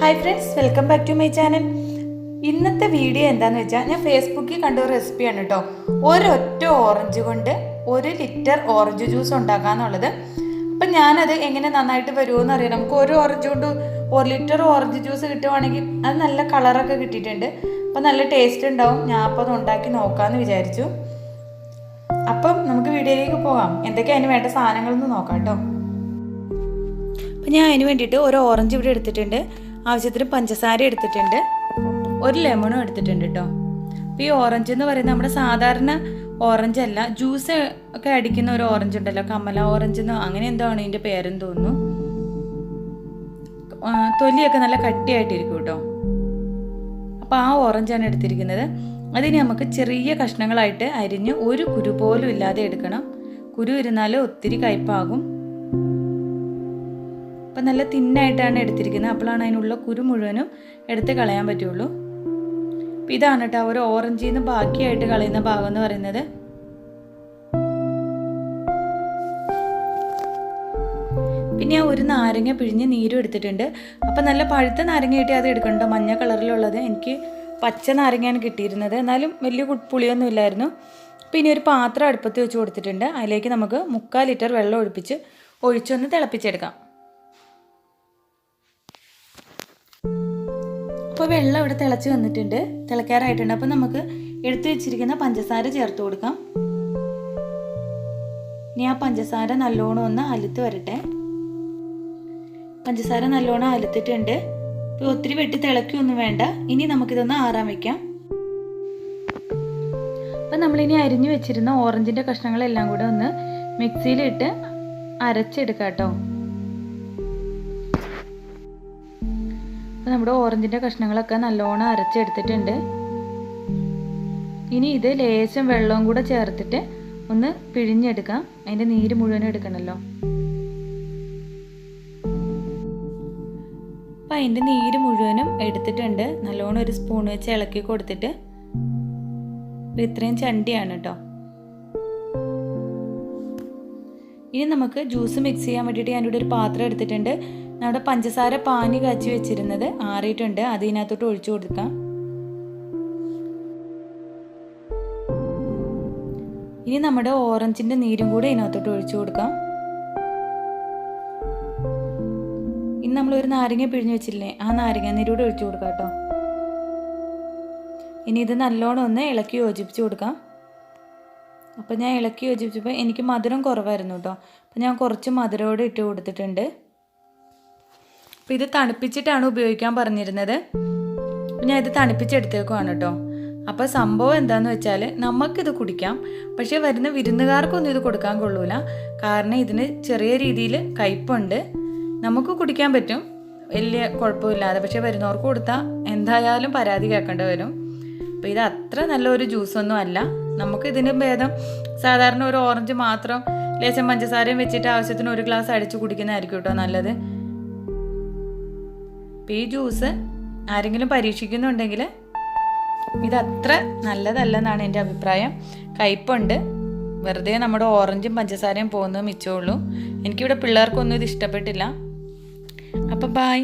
Hi friends, welcome back to my channel. ഇന്നത്തെ video എന്താണെന്ന് വെച്ചാൽ ഞാൻ ഫേസ്ബുക്കിൽ കണ്ട ഒരു റെസിപ്പിയാണ് കേട്ടോ. ഒരൊറ്റ ഓറഞ്ച് കൊണ്ട് 1 ലിറ്റർ ഓറഞ്ച് ജ്യൂസ് ഉണ്ടാക്കാന്നുള്ളത്. അപ്പം ഞാനത് എങ്ങനെ നന്നായിട്ട് വരുമോയെന്ന് അറിയാം. നമുക്ക് ഒരു ഓറഞ്ച് കൊണ്ട് 1 ലിറ്റർ ഓറഞ്ച് ജ്യൂസ് കിട്ടുവാണെങ്കിൽ അത് നല്ല കളറൊക്കെ കിട്ടിയിട്ടുണ്ട്. അപ്പം നല്ല ടേസ്റ്റ് ഉണ്ടാവും. ഞാൻ അപ്പോൾ അത് ഉണ്ടാക്കി നോക്കാമെന്ന് വിചാരിച്ചു. അപ്പം നമുക്ക് വീഡിയോയിലേക്ക് പോകാം. എന്തൊക്കെയാണ് അതിന് വേണ്ട സാധനങ്ങളൊന്ന് നോക്കാം കേട്ടോ. അപ്പം ഞാൻ അതിന് വേണ്ടിയിട്ട് ഒരു ഓറഞ്ച് ഇവിടെ എടുത്തിട്ടുണ്ട്, ആവശ്യത്തിന് പഞ്ചസാര എടുത്തിട്ടുണ്ട്, ഒരു ലെമണും എടുത്തിട്ടുണ്ട് കേട്ടോ. അപ്പോൾ ഈ ഓറഞ്ച് എന്ന് പറയുന്നത് നമ്മുടെ സാധാരണ ഓറഞ്ച് അല്ല, ജ്യൂസ് ഒക്കെ അടിക്കുന്ന ഒരു ഓറഞ്ച് ഉണ്ടല്ലോ, കമല ഓറഞ്ച് എന്നോ അങ്ങനെ എന്തോ ആണ് ഇതിൻ്റെ പേരെന്ന് തോന്നുന്നു. തൊലിയൊക്കെ നല്ല കട്ടിയായിട്ടിരിക്കും കേട്ടോ. അപ്പോൾ ആ ഓറഞ്ചാണ് എടുത്തിരിക്കുന്നത്. അതിന് നമുക്ക് ചെറിയ കഷ്ണങ്ങളായിട്ട് അരിഞ്ഞ് ഒരു കുരു പോലും ഇല്ലാതെ എടുക്കണം. കുരു ഇരുന്നാൽ ഒത്തിരി കയ്പാകും. അപ്പം നല്ല തിന്നായിട്ടാണ് എടുത്തിരിക്കുന്നത്. അപ്പോഴാണ് അതിനുള്ള കുരു മുഴുവനും എടുത്ത് കളയാൻ പറ്റുള്ളൂ. അപ്പം ഇതാണ് കേട്ടോ ഒരു ഓറഞ്ചിൽ നിന്ന് ബാക്കിയായിട്ട് കളയുന്ന ഭാഗം എന്ന് പറയുന്നത്. പിന്നെ ഞാൻ ഒരു നാരങ്ങ പിഴിഞ്ഞ് നീരും എടുത്തിട്ടുണ്ട്. അപ്പം നല്ല പഴുത്ത നാരങ്ങ കിട്ടി അത് എടുക്കണ്ടോ, മഞ്ഞ കളറിലുള്ളത്. എനിക്ക് പച്ച നാരങ്ങയാണ് കിട്ടിയിരുന്നത്, എന്നാലും വലിയ പുളിയൊന്നും ഇല്ലായിരുന്നു. പിന്നെ ഒരു പാത്രം അടുപ്പത്ത് വെച്ച് കൊടുത്തിട്ടുണ്ട്. അതിലേക്ക് നമുക്ക് 3/4 ലിറ്റർ വെള്ളം ഒഴിച്ചൊന്ന് തിളപ്പിച്ചെടുക്കാം. അപ്പോൾ വെള്ളം ഇവിടെ തിളച്ച് വന്നിട്ടുണ്ട്, തിളക്കാറായിട്ടുണ്ട്. അപ്പോൾ നമുക്ക് എടുത്തു വെച്ചിരിക്കുന്ന പഞ്ചസാര ചേർത്ത് കൊടുക്കാം. ഇനി ആ പഞ്ചസാര നല്ലോണം ഒന്ന് അലുത്ത് വരട്ടെ. പഞ്ചസാര നല്ലോണം അലുത്തിട്ടുണ്ട്. ഇപ്പോൾ ഒത്തിരി വെട്ടി തിളയ്ക്കൊന്നും വേണ്ട. ഇനി നമുക്കിതൊന്ന് ആറാൻ വയ്ക്കാം. അപ്പം നമ്മളിനി അരിഞ്ഞു വെച്ചിരുന്ന ഓറഞ്ചിൻ്റെ കഷ്ണങ്ങളെല്ലാം കൂടെ ഒന്ന് മിക്സിയിലിട്ട് അരച്ചെടുക്കാം കേട്ടോ. നമ്മുടെ ഓറഞ്ചിൻ്റെ കഷ്ണങ്ങളൊക്കെ നല്ലോണം അരച്ചെടുത്തിട്ടുണ്ട്. ഇനി ഇത് ലേശം വെള്ളവും കൂടെ ചേർത്തിട്ട് ഒന്ന് പിഴിഞ്ഞെടുക്കാം. അതിൻ്റെ നീര് മുഴുവനും എടുക്കണമല്ലോ. അപ്പം അതിൻ്റെ നീര് മുഴുവനും എടുത്തിട്ടുണ്ട്. നല്ലോണം ഒരു സ്പൂൺ വെച്ച് ഇളക്കി കൊടുത്തിട്ട്, ഇത്രയും ചണ്ടിയാണ് കേട്ടോ. ഇനി നമുക്ക് ജ്യൂസ് മിക്സ് ചെയ്യാൻ വേണ്ടിയിട്ട് ഞാനിവിടെ ഒരു പാത്രം എടുത്തിട്ടുണ്ട്. നമ്മുടെ പഞ്ചസാര പാനി കാച്ചി വെച്ചിരുന്നത് ആറിയിട്ടുണ്ട്, അതിനകത്തോട്ട് ഒഴിച്ചു കൊടുക്കാം. ഇനി നമ്മുടെ ഓറഞ്ചിൻ്റെ നീരും കൂടെ ഇതിനകത്തോട്ട് ഒഴിച്ചു കൊടുക്കാം. ഇനി നമ്മളൊരു നാരങ്ങ പിഴിഞ്ഞ് വെച്ചില്ലേ, ആ നാരങ്ങ നീരൂടെ ഒഴിച്ചു കൊടുക്കാം കേട്ടോ. ഇനി ഇത് നല്ലോണം ഒന്ന് ഇളക്കി യോജിപ്പിച്ച് കൊടുക്കാം. അപ്പം ഞാൻ ഇളക്കി യോജിപ്പിച്ചപ്പോൾ എനിക്ക് മധുരം കുറവായിരുന്നു കേട്ടോ. അപ്പം ഞാൻ കുറച്ച് മധുരമോടെ ഇട്ട് കൊടുത്തിട്ടുണ്ട്. അപ്പോൾ ഇത് തണുപ്പിച്ചിട്ടാണ് ഉപയോഗിക്കാൻ പറഞ്ഞിരുന്നത്. ഞാൻ ഇത് തണുപ്പിച്ചെടുത്തേക്കുവാണ് കേട്ടോ. അപ്പോൾ സംഭവം എന്താണെന്ന് വെച്ചാൽ നമുക്കിത് കുടിക്കാം, പക്ഷേ വരുന്ന വിരുന്നുകാർക്കൊന്നും ഇത് കൊടുക്കാൻ കൊള്ളൂല. കാരണം ഇതിന് ചെറിയ രീതിയിൽ കയ്പുണ്ട്. നമുക്ക് കുടിക്കാൻ പറ്റും വലിയ കുഴപ്പമില്ലാതെ, പക്ഷേ വരുന്നവർക്ക് കൊടുത്താൽ എന്തായാലും പരാതി കേൾക്കേണ്ടി വരും. അപ്പോൾ ഇത് അത്ര നല്ലൊരു ജ്യൂസൊന്നും അല്ല. നമുക്കിതിന് ഭേദം സാധാരണ ഒരു ഓറഞ്ച് മാത്രം ലേശം പഞ്ചസാരയും വെച്ചിട്ട് ആവശ്യത്തിന് ഒരു ഗ്ലാസ് അടിച്ച് കുടിക്കുന്നതായിരിക്കും കേട്ടോ നല്ലത്. അപ്പോൾ ഈ ജ്യൂസ് ആരെങ്കിലും പരീക്ഷിക്കുന്നുണ്ടെങ്കിൽ ഇതത്ര നല്ലതല്ലെന്നാണ് എൻ്റെ അഭിപ്രായം. കയ്പുണ്ട്, വെറുതെ നമ്മുടെ ഓറഞ്ചും പഞ്ചസാരയും പോകുന്നത് മിച്ചമുള്ളൂ. എനിക്കിവിടെ പിള്ളേർക്കൊന്നും ഇത് ഇഷ്ടപ്പെട്ടില്ല. അപ്പം ബൈ.